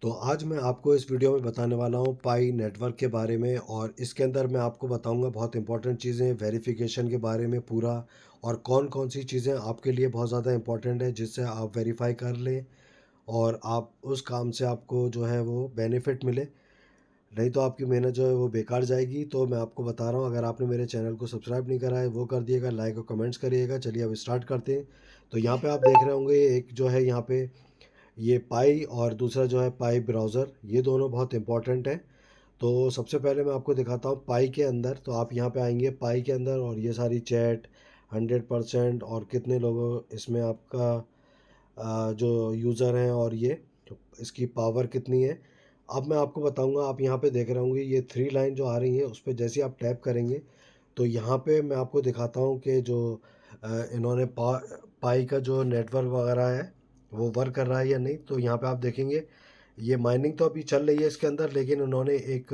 तो आज मैं आपको इस वीडियो में बताने वाला हूँ पाई नेटवर्क के बारे में, और इसके अंदर मैं आपको बताऊँगा बहुत इंपॉर्टेंट चीज़ें वेरिफिकेशन के बारे में पूरा, और कौन-कौन सी चीज़ें आपके लिए बहुत ज़्यादा इंपॉर्टेंट है जिससे आप वेरीफ़ाई कर लें और आप उस काम से आपको जो है वो बेनिफिट मिले। नहीं तो आपकी मेहनत जो है वो बेकार जाएगी। तो मैं आपको बता रहा हूँ, अगर आपने मेरे चैनल को सब्सक्राइब नहीं करा है वो कर दिएगा, लाइक और कमेंट्स करिएगा। चलिए अब स्टार्ट करते हैं। तो यहाँ पे आप देख रहे होंगे एक जो है यहाँ पे ये पाई, और दूसरा जो है पाई ब्राउज़र, ये दोनों बहुत इंपॉर्टेंट हैं। तो सबसे पहले मैं आपको दिखाता हूँ पाई के अंदर। तो आप यहाँ पे आएंगे पाई के अंदर, और ये सारी चैट 100% और कितने लोगों इसमें आपका जो यूज़र हैं, और ये तो इसकी पावर कितनी है। अब मैं आपको बताऊंगा। आप यहाँ पे देख रहे होंगे ये थ्री लाइन जो आ रही है, उस पर जैसे ही आप टैप करेंगे तो यहाँ पे मैं आपको दिखाता हूँ कि जो इन्होंने पाई का जो नेटवर्क वगैरह है वो वर्क कर रहा है या नहीं। तो यहाँ पे आप देखेंगे ये माइनिंग तो अभी चल रही है इसके अंदर, लेकिन उन्होंने एक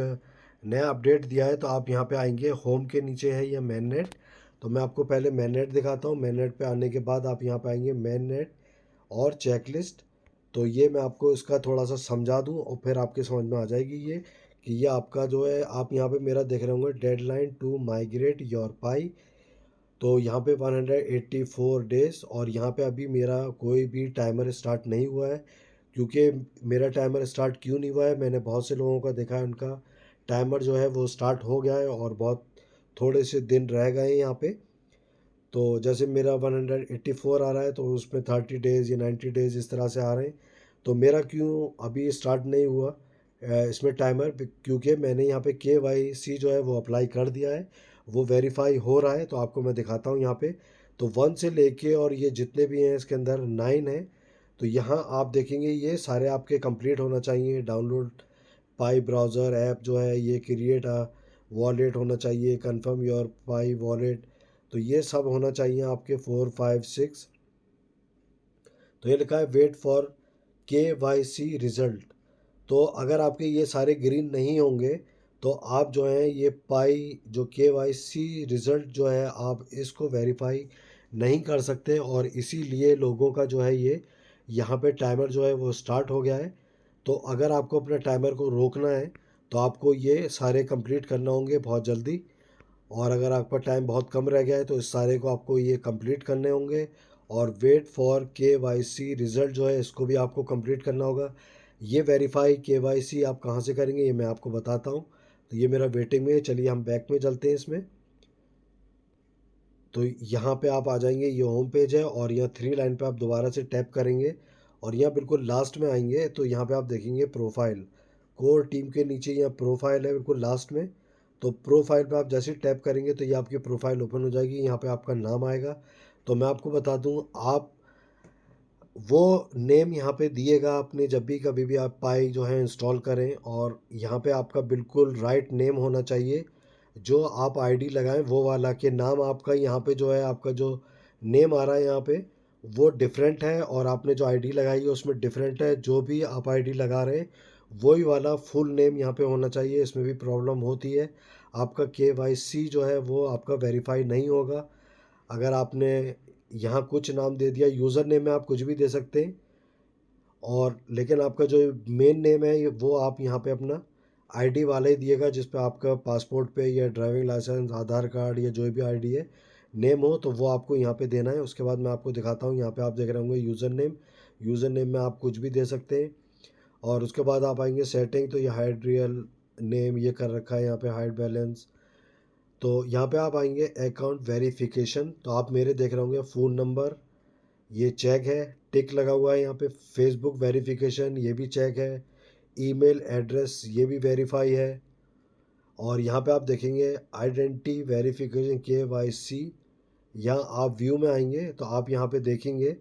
नया अपडेट दिया है। तो आप यहाँ पे आएंगे, होम के नीचे है ये मेन नेट। तो मैं आपको पहले मेन नेट दिखाता हूँ। मेन नेट पे आने के बाद आप यहाँ पे आएंगे मेन नेट और चेकलिस्ट। तो ये मैं आपको इसका थोड़ा सा समझा दूं और फिर आपके समझ में आ जाएगी ये कि ये आपका जो है, आप यहाँ पे मेरा देख रहे होंगे deadline to migrate your Pi. तो यहाँ पे 184 डेज़, और यहाँ पे अभी मेरा कोई भी टाइमर स्टार्ट नहीं हुआ है। क्योंकि मेरा टाइमर स्टार्ट क्यों नहीं हुआ है, मैंने बहुत से लोगों का देखा है उनका टाइमर जो है वो स्टार्ट हो गया है और बहुत थोड़े से दिन रह गए हैं यहाँ पे। तो जैसे मेरा 184 आ रहा है, तो उसमें 30 डेज़ या 90 डेज़ इस तरह से आ रहे हैं। तो मेरा क्यों अभी स्टार्ट नहीं हुआ इसमें टाइमर, क्योंकि मैंने यहाँ पे KYC जो है वो अप्लाई कर दिया है, वो वेरीफाई हो रहा है। तो आपको मैं दिखाता हूँ यहाँ पे। तो 1 से लेके और ये जितने भी हैं इसके अंदर 9 हैं। तो यहाँ आप देखेंगे ये सारे आपके कंप्लीट होना चाहिए। डाउनलोड पाई ब्राउज़र ऐप जो है, ये क्रिएट अ वॉलेट होना चाहिए, कन्फर्म योर पाई वॉलेट। तो ये सब होना चाहिए आपके 4 5 6। तो ये लिखा है वेट फॉर KYC रिज़ल्ट। तो अगर आपके ये सारे ग्रीन नहीं होंगे तो आप जो है ये पाई जो KYC रिज़ल्ट जो है आप इसको वेरीफाई नहीं कर सकते, और इसीलिए लोगों का जो है ये यहाँ पे टाइमर जो है वो स्टार्ट हो गया है। तो अगर आपको अपने टाइमर को रोकना है तो आपको ये सारे कंप्लीट करना होंगे बहुत जल्दी। और अगर आपका टाइम बहुत कम रह गया है तो इस सारे को आपको ये कंप्लीट करने होंगे। और वेट फॉर KYC रिज़ल्ट जो है इसको भी आपको कंप्लीट करना होगा। ये वेरीफाई KYC आप कहाँ से करेंगे ये मैं आपको बताता हूँ। तो ये मेरा वेटिंग में है। चलिए हम बैक में चलते हैं इसमें। तो यहाँ पे आप आ जाएंगे, ये होम पेज है, और यहाँ थ्री लाइन पे आप दोबारा से टैप करेंगे और यहाँ बिल्कुल लास्ट में आएंगे। तो यहाँ पे आप देखेंगे प्रोफाइल, कोर टीम के नीचे यहाँ प्रोफाइल है बिल्कुल लास्ट में। तो प्रोफाइल पे आप जैसे ही टैप करेंगे तो ये आपकी प्रोफाइल ओपन हो जाएगी, यहाँ पे आपका नाम आएगा। तो मैं आपको बता दूँ, आप वो नेम यहाँ पे दिएगा अपने, जब भी कभी भी आप पाई जो है इंस्टॉल करें, और यहाँ पे आपका बिल्कुल राइट नेम होना चाहिए। जो आप आईडी लगाएं वो वाला, के नाम आपका यहाँ पे जो है, आपका जो नेम आ रहा है यहाँ पे वो डिफरेंट है, और आपने जो आईडी लगाई है उसमें डिफरेंट है। जो भी आप आईडी लगा रहे हैं वही वाला फुल नेम यहाँ पे होना चाहिए। इसमें भी प्रॉब्लम होती है, आपका KYC जो है वो आपका वेरीफाई नहीं होगा अगर आपने यहाँ कुछ नाम दे दिया। यूज़र नेम में आप कुछ भी दे सकते हैं, और लेकिन आपका जो मेन नेम है वो आप यहाँ पे अपना आईडी वाला ही दिएगा, जिस पे आपका पासपोर्ट पे या ड्राइविंग लाइसेंस आधार कार्ड या जो भी आईडी है नेम हो, तो वो आपको यहाँ पे देना है। उसके बाद मैं आपको दिखाता हूँ, यहाँ पे आप देख रहे होंगे यूज़र नेम। यूज़र नेम में आप कुछ भी दे सकते हैं। और उसके बाद आप आएंगे सेटिंग। तो ये हाइड रियल नेम ये कर रखा है यहाँ पे, हाइड बैलेंस। तो यहाँ पे आप आएंगे अकाउंट वेरिफिकेशन। तो आप मेरे देख रहे होंगे फ़ोन नंबर ये चेक है, टिक लगा हुआ है यहाँ पे। फेसबुक वेरिफिकेशन ये भी चेक है। ईमेल एड्रेस ये भी वेरीफाई है। और यहाँ पे आप देखेंगे आइडेंटिटी वेरिफिकेशन KYC। यहाँ आप व्यू में आएंगे तो आप यहाँ पे देखेंगे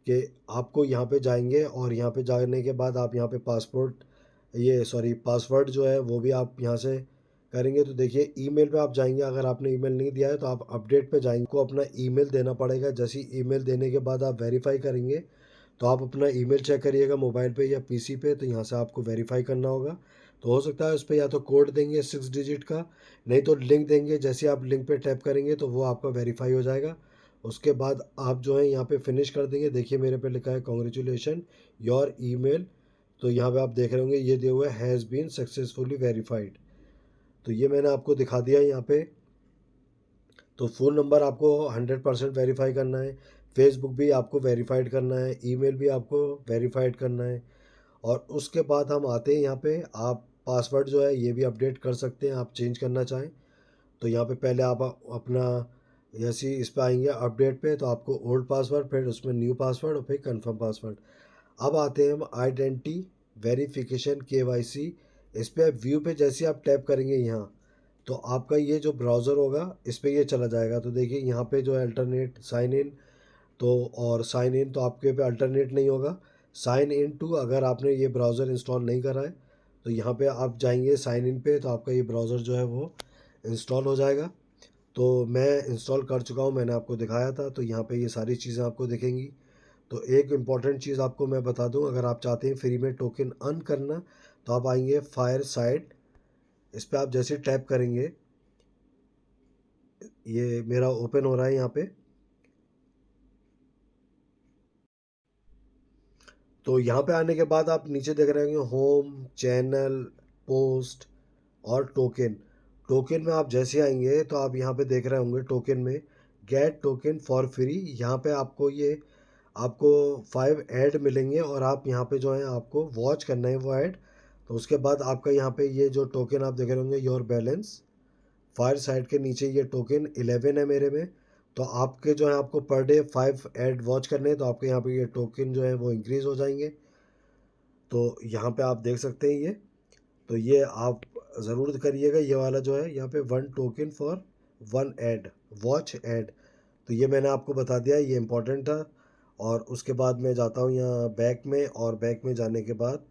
कि आपको यहाँ पे जाएंगे, और यहाँ पे जाने के बाद आप यहाँ पे पासपोर्ट ये सॉरी पासवर्ड जो है वो भी आप यहाँ से करेंगे। तो देखिए ईमेल पे आप जाएंगे, अगर आपने ईमेल नहीं दिया है तो आप अपडेट पे जाएंगे, को अपना ईमेल देना पड़ेगा। जैसे ही ईमेल देने के बाद आप वेरीफाई करेंगे तो आप अपना ईमेल चेक करिएगा मोबाइल पे या PC पे। तो यहाँ से आपको वेरीफाई करना होगा। तो हो सकता है उस पर या तो कोड देंगे 6 डिजिट का, नहीं तो लिंक देंगे। जैसे आप लिंक पे टैप करेंगे तो वो आपका वेरीफाई हो जाएगा। उसके बाद आप जो है यहाँ पे फिनिश कर देंगे। देखिए मेरे पे लिखा है कॉन्ग्रेचुलेशन योर ईमेल तो यहाँ पे आप देख रहे होंगे ये दिया हुआ है हैज़ बीन सक्सेसफुली वेरीफाइड। तो ये मैंने आपको दिखा दिया यहाँ पे। तो फ़ोन नंबर आपको 100% वेरीफाई करना है, फेसबुक भी आपको वेरीफाइड करना है, ईमेल भी आपको वेरीफाइड करना है। और उसके बाद हम आते हैं यहाँ पे, आप पासवर्ड जो है ये भी अपडेट कर सकते हैं, आप चेंज करना चाहें तो यहाँ पे पहले आप अपना जैसे ही इस पे आएंगे अपडेट पे, तो आपको ओल्ड पासवर्ड, फिर उसमें न्यू पासवर्ड और फिर कंफर्म पासवर्ड। अब आते हैं हम आइडेंटिटी वेरिफिकेशन केवाईसी। इस पे व्यू पे जैसे आप टैप करेंगे यहाँ, तो आपका ये जो ब्राउज़र होगा इस पे ये चला जाएगा। तो देखिए यहाँ पे जो है अल्टरनेट साइन इन, तो और साइन इन तो आपके पे अल्टरनेट नहीं होगा, साइन इन टू अगर आपने ये ब्राउज़र इंस्टॉल नहीं करा है तो यहाँ पे आप जाएंगे साइन इन पे, तो आपका ये ब्राउज़र जो है वो इंस्टॉल हो जाएगा। तो मैं इंस्टॉल कर चुका हूँ, मैंने आपको दिखाया था, तो यहाँ पे ये सारी चीज़ें आपको दिखेंगी। तो एक इम्पॉर्टेंट चीज़ आपको मैं बता दूँ, अगर आप चाहते हैं फ्री में टोकन अर्न करना, तो आप आएंगे फायर साइट, इस पर आप जैसे टैप करेंगे, ये मेरा ओपन हो रहा है यहाँ पे। तो यहाँ पे आने के बाद आप नीचे देख रहे होंगे होम, चैनल, पोस्ट और टोकन। टोकन में आप जैसे आएंगे तो आप यहाँ पे देख रहे होंगे टोकन में गेट टोकन फॉर फ्री। यहाँ पे आपको 5 ऐड मिलेंगे और आप यहाँ पे जो है आपको वॉच करना है वो ऐड। तो उसके बाद आपका यहाँ पे ये जो टोकन आप देख रहे होंगे योर बैलेंस, फायर साइड के नीचे ये टोकन 11 है मेरे में। तो आपके जो है आपको पर डे 5 ऐड वॉच करने हैं, तो आपके यहाँ पे ये टोकन जो है वो इंक्रीज़ हो जाएंगे। तो यहाँ पे आप देख सकते हैं ये, तो ये आप ज़रूर करिएगा, ये वाला जो है यहाँ पे 1 token for 1 add, watch add. तो ये मैंने आपको बता दिया, ये इम्पोर्टेंट था। और उसके बाद मैं जाता हूँ यहाँ बैक में, और बैक में जाने के बाद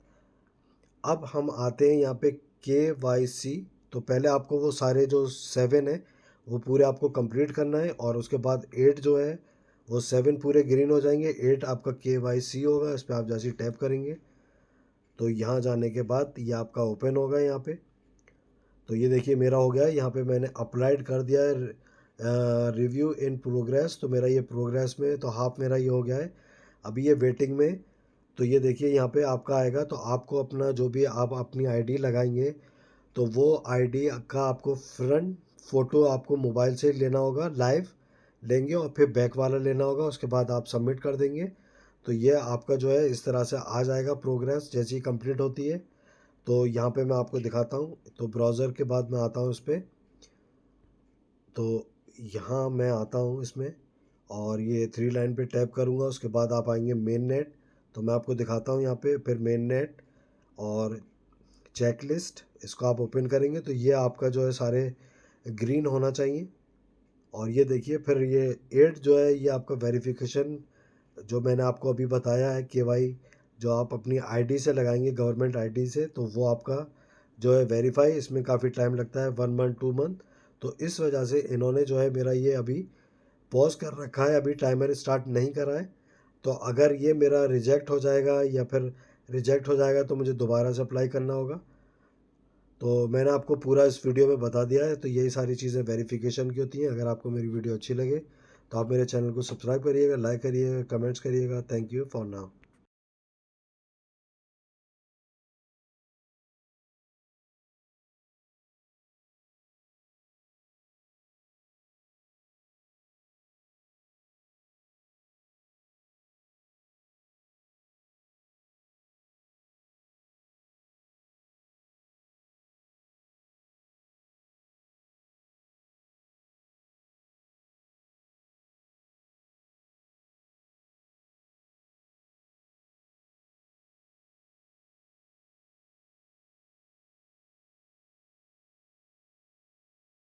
अब हम आते हैं यहाँ पे KYC। तो पहले आपको वो सारे जो 7 है वो पूरे आपको कंप्लीट करना है, और उसके बाद 8 जो है वो 7 पूरे ग्रीन हो जाएंगे, 8 आपका KYC होगा। इस पर आप जैसे टैप करेंगे तो यहाँ जाने के बाद ये आपका ओपन होगा यहाँ पे। तो ये देखिए मेरा हो गया है, यहाँ पे मैंने अप्लाइड कर दिया है रिव्यू इन प्रोग्रेस। तो मेरा ये प्रोग्रेस में, तो हाफ मेरा ये हो गया है, अभी ये वेटिंग में। तो ये देखिए यहाँ पे आपका आएगा, तो आपको अपना जो भी आप अपनी आईडी लगाएंगे, तो वो आईडी का आपको फ्रंट फ़ोटो आपको मोबाइल से लेना होगा, लाइव लेंगे, और फिर बैक वाला लेना होगा, उसके बाद आप सबमिट कर देंगे। तो ये आपका जो है इस तरह से आ जाएगा प्रोग्रेस जैसे ही कंप्लीट होती है। तो यहाँ पे मैं आपको दिखाता हूँ, तो ब्राउज़र के बाद मैं आता हूँ इस पर। तो यहाँ मैं आता हूँ इसमें, और ये 3 लाइन पे टैप करूँगा, उसके बाद आप आएंगे मेन नेट। तो मैं आपको दिखाता हूँ यहाँ पे, फिर मेन नेट और चेकलिस्ट, इसको आप ओपन करेंगे तो ये आपका जो है सारे ग्रीन होना चाहिए। और ये देखिए फिर ये 8 जो है ये आपका वेरिफिकेशन जो मैंने आपको अभी बताया है, KY जो आप अपनी आईडी से लगाएंगे, गवर्नमेंट आईडी से, तो वो आपका जो है वेरीफाई, इसमें काफ़ी टाइम लगता है, 1 मंथ 2 मंथ। तो इस वजह से इन्होंने जो है मेरा ये अभी पॉज कर रखा है, अभी टाइमर स्टार्ट नहीं करा है। तो अगर ये मेरा रिजेक्ट हो जाएगा, या फिर रिजेक्ट हो जाएगा तो मुझे दोबारा से अप्लाई करना होगा। तो मैंने आपको पूरा इस वीडियो में बता दिया है। तो यही सारी चीज़ें वेरिफिकेशन की होती हैं। अगर आपको मेरी वीडियो अच्छी लगे तो आप मेरे चैनल को सब्सक्राइब करिएगा, लाइक करिएगा, कमेंट्स करिएगा। Thank you for now.